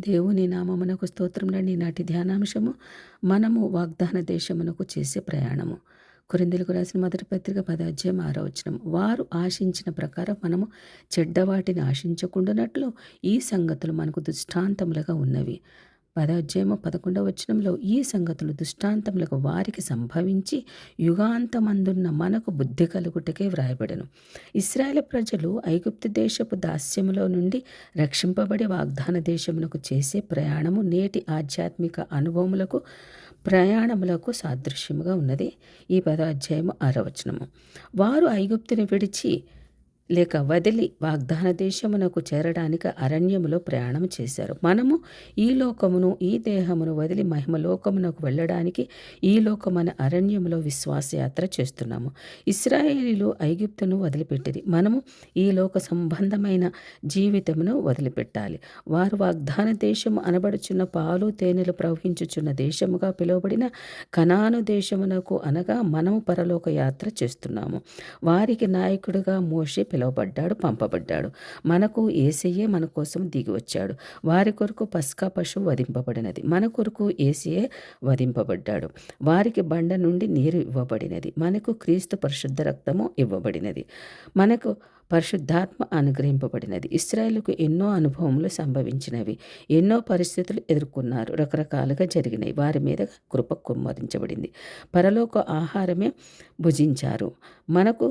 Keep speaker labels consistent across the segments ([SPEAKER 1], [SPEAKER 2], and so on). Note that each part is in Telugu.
[SPEAKER 1] దేవుని నామమునకు స్తోత్రములండి. నాటి ధ్యానాంశము మనము వాగ్దాన దేశమునకు చేసే ప్రయాణము. కొరింథీయులకు రాసిన మొదటి పత్రిక 10వ అధ్యాయం 6వ వచనం. వారు ఆశించిన ప్రకారం మనము చెడ్డవాటిని ఆశించకుండానట్లు ఈ సంగతులు మనకు దృష్టాంతములుగా ఉన్నవి. 10వ అధ్యాయము 11వ వచనంలో ఈ సంగతులు దృష్టాంతములకు వారికి సంభవించి యుగాంతమందున్న మనకు బుద్ధి కలుగుటకే వ్రాయబడెను. ఇశ్రాయేలు ప్రజలు ఐగుప్తు దేశపు దాస్యములో నుండి రక్షింపబడి వాగ్దాన దేశమునకు చేసే ప్రయాణము నేటి ఆధ్యాత్మిక అనుభవములకు ప్రయాణములకు సాదృశ్యముగా ఉన్నది. ఈ 10వ అధ్యాయము 6వ వచనము. వారు ఐగుప్తుని విడిచి లేక వదిలి వాగ్దాన దేశమునకు చేరడానికి అరణ్యములో ప్రయాణం చేశారు. మనము ఈ లోకమును ఈ దేహమును వదిలి మహిమలోకమునకు వెళ్ళడానికి ఈ లోకమైన అరణ్యములో విశ్వాసయాత్ర చేస్తున్నాము. ఇశ్రాయేలీలు ఐగుప్తును వదిలిపెట్టిరి. మనము ఈ లోక సంబంధమైన జీవితమును వదిలిపెట్టాలి. వారు వాగ్దాన దేశము అనబడుచున్న పాలు తేనెలు ప్రవహించుచున్న దేశముగా పిలువబడిన కనాను దేశమునకు అనగా మనము పరలోక యాత్ర చేస్తున్నాము. వారికి నాయకుడిగా మోషే పిలువబడ్డాడు, పంపబడ్డాడు. మనకు యేసయ్యే మన కోసం దిగి వచ్చాడు. వారి కొరకు పస్కా పశువు వధింపబడినది, మన కొరకు యేసయ్యే వధింపబడ్డాడు. వారికి బండ నుండి నీరు ఇవ్వబడినది, మనకు క్రీస్తు పరిశుద్ధ రక్తము ఇవ్వబడినది, మనకు పరిశుద్ధాత్మ అనుగ్రహింపబడినది. ఇశ్రాయేలుకు ఎన్నో అనుభవములు సంభవించినవి, ఎన్నో పరిస్థితులు ఎదుర్కొన్నారు, రకరకాలుగా జరిగినాయి. వారి మీద కృప కుమ్మరించబడింది. పరలోక ఆహారమే భుజించారు. మనకు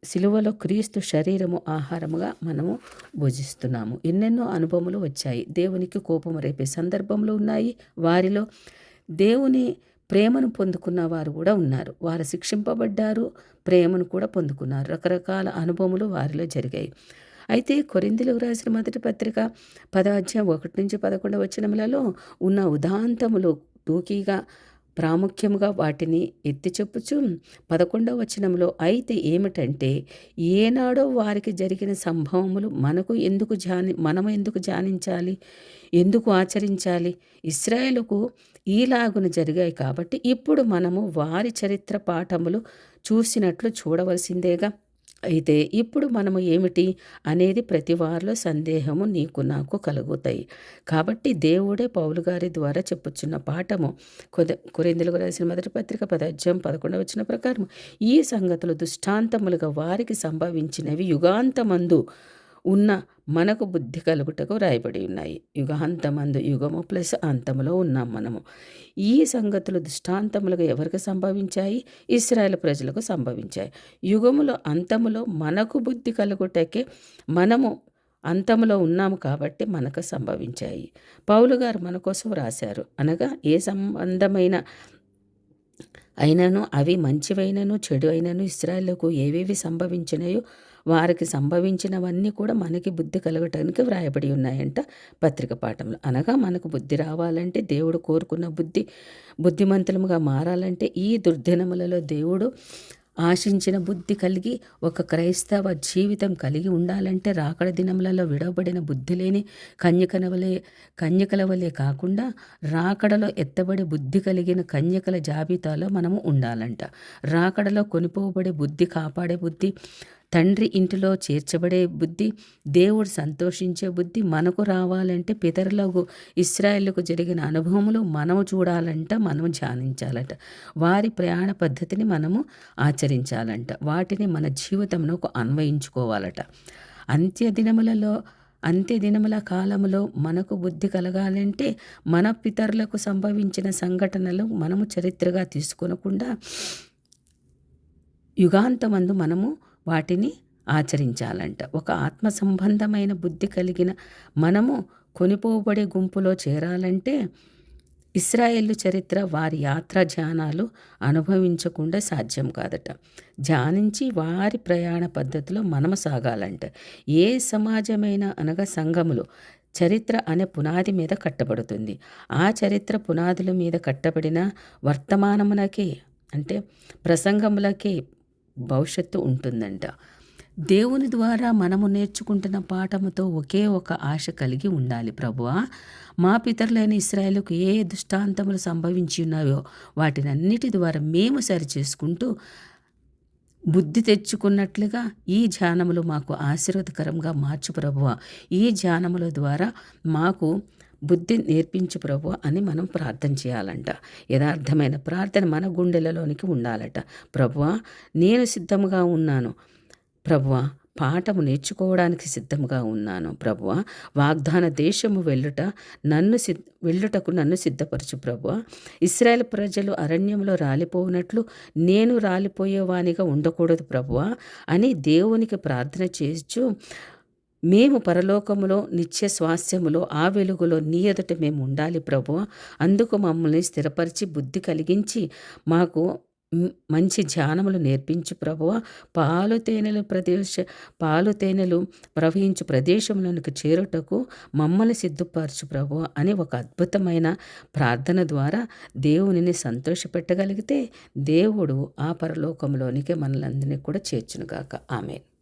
[SPEAKER 1] సిలువలో క్రీస్తు శరీరము ఆహారముగా మనము భుజిస్తున్నాము. ఎన్నెన్నో అనుభవములు వచ్చాయి. దేవునికి కోపము రేపే సందర్భంలో ఉన్నాయి. వారిలో దేవుని ప్రేమను పొందుకున్న వారు కూడా ఉన్నారు. వారు శిక్షింపబడ్డారు, ప్రేమను కూడా పొందుకున్నారు. రకరకాల అనుభవములు వారిలో జరిగాయి. అయితే కొరింథీయులకు రాసిన మొదటి పత్రిక 10వ అధ్యాయం 1 నుంచి 11 వచనములలో ఉన్న ఉదాంతములు టూకీగా ప్రాముఖ్యముగా వాటిని ఎత్తి చెప్పుచు 11వ వచనంలో అయితే ఏమిటంటే, ఏనాడో వారికి జరిగిన సంభవములు మనము ఎందుకు ధ్యానించాలి, ఎందుకు ఆచరించాలి? ఇశ్రాయేలుకు ఈలాగున జరిగాయి కాబట్టి ఇప్పుడు మనము వారి చరిత్ర పాఠములు చూసినట్లు చూడవలసిందేగా. అయితే ఇప్పుడు మనము ఏమిటి అనేది ప్రతి వారిలో సందేహము నీకు నాకు కలుగుతాయి. కాబట్టి దేవుడే పౌలు గారి ద్వారా చెప్పుచున్న పాఠము కొరింథీయులకు రాసిన మొదటి పత్రిక 10వ అధ్యాయం 11వ వచనం ప్రకారం ఈ సంగతులు దృష్టాంతములుగా వారికి సంభవించినవి యుగాంతమందు ఉన్న మనకు బుద్ధి కలుగుటకు రాయబడి ఉన్నాయి. యుగాంతమందు, యుగము ప్లస్ అంతములో ఉన్నాం మనము. ఈ సంగతులు దృష్టాంతములుగా ఎవరికి సంభవించాయి? ఇశ్రాయేలు ప్రజలకు సంభవించాయి. యుగములో అంతములో మనకు బుద్ధి కలుగుటకే మనము అంతములో ఉన్నాము కాబట్టి మనకు సంభవించాయి. పౌలు గారు మన కోసం రాశారు. అనగా ఏ సంబంధమైన అయినను అవి మంచివైనను చెడు అయినను ఇశ్రాయేలుకు ఏవేవి సంభవించినాయో వారికి సంభవించినవన్నీ కూడా మనకి బుద్ధి కలగటానికి వ్రాయబడి ఉన్నాయంట పత్రిక పాఠంలో. అనగా మనకు బుద్ధి రావాలంటే, దేవుడు కోరుకున్న బుద్ధిమంతులముగా మారాలంటే, ఈ దుర్దినములలో దేవుడు ఆశించిన బుద్ధి కలిగి ఒక క్రైస్తవ జీవితం కలిగి ఉండాలంటే రాకడ దినములలో విడవబడిన బుద్ధి లేని కన్యకల వలె కాకుండా రాకడలో ఎత్తబడే బుద్ధి కలిగిన కన్యకల జాబితాలో మనము ఉండాలంట. రాకడలో కొనిపోబడే బుద్ధి, కాపాడే బుద్ధి, తండ్రి ఇంటిలో చేర్చబడే బుద్ధి, దేవుడు సంతోషించే బుద్ధి మనకు రావాలంటే పితరులకు ఇశ్రాయేలుకు జరిగిన అనుభవములు మనము చూడాలంట, మనము ధ్యానించాలంట. వారి ప్రయాణ పద్ధతిని మనము ఆచరించాలంట. వాటిని మన జీవితంలో అన్వయించుకోవాలట. అంత్యదినముల కాలములో మనకు బుద్ధి కలగాలంటే మన పితరులకు సంభవించిన సంఘటనలు మనము చరిత్రగా తీసుకొనకుండా యుగాంతమందు మనము వాటిని ఆచరించాలంట. ఒక ఆత్మ సంబంధమైన బుద్ధి కలిగిన మనము కొనిపోబడే గుంపులో చేరాలంటే ఇశ్రాయేలు చరిత్ర, వారి యాత్ర ధ్యానాలు అనుభవించకుండా సాధ్యం కాదట. ధ్యానించి వారి ప్రయాణ పద్ధతిలో మనము సాగాలంట. ఏ సమాజమైనా అనగా సంఘములు చరిత్ర అనే పునాది మీద కట్టబడుతుంది. ఆ చరిత్ర పునాదుల మీద కట్టబడిన వర్తమానమునకే అంటే ప్రసంగములకే భవిష్యత్తు ఉంటుందంట. దేవుని ద్వారా మనము నేర్చుకుంటున్న పాఠముతో ఒకే ఒక ఆశ కలిగి ఉండాలి. ప్రభువా, మా పితరులైన ఇశ్రాయేలుకు ఏ దృష్టాంతములు సంభవించి ఉన్నాయో వాటినన్నిటి ద్వారా మేము సరిచేసుకుంటూ బుద్ధి తెచ్చుకున్నట్లుగా ఈ ధ్యానములు మాకు ఆశీర్వాదకరంగా మార్చు ప్రభువా. ఈ ధ్యానముల ద్వారా మాకు బుద్ధి నేర్పించు ప్రభువా అని మనం ప్రార్థన చేయాలంట. యథార్థమైన ప్రార్థన మన గుండెలలోనికి ఉండాలట. ప్రభువా, నేను సిద్ధంగా ఉన్నాను ప్రభువా, పాఠము నేర్చుకోవడానికి సిద్ధంగా ఉన్నాను ప్రభువా. వాగ్దాన దేశము వెళ్ళుటకు నన్ను సిద్ధపరచు ప్రభువా. ఇశ్రాయేలు ప్రజలు అరణ్యంలో రాలిపోనట్లు నేను రాలిపోయేవానిగా ఉండకూడదు ప్రభువా అని దేవునికి ప్రార్థన చేస్తూ, మేము పరలోకములో నిత్య స్వాస్థ్యములో ఆ వెలుగులో నీ ఎదుట మేము ఉండాలి ప్రభువా. అందుకు మమ్మల్ని స్థిరపరిచి బుద్ధి కలిగించి మాకు మంచి ధ్యానములు నేర్పించు ప్రభువా. పాలు తేనెలు ప్రవహించు ప్రదేశంలోనికి చేరుటకు మమ్మల్ని సిద్ధపరచు ప్రభువా అని ఒక అద్భుతమైన ప్రార్థన ద్వారా దేవునిని సంతోషపెట్టగలిగితే దేవుడు ఆ పరలోకంలోనికి మనలందరినీ కూడా చేర్చునుగాక. ఆమేన్.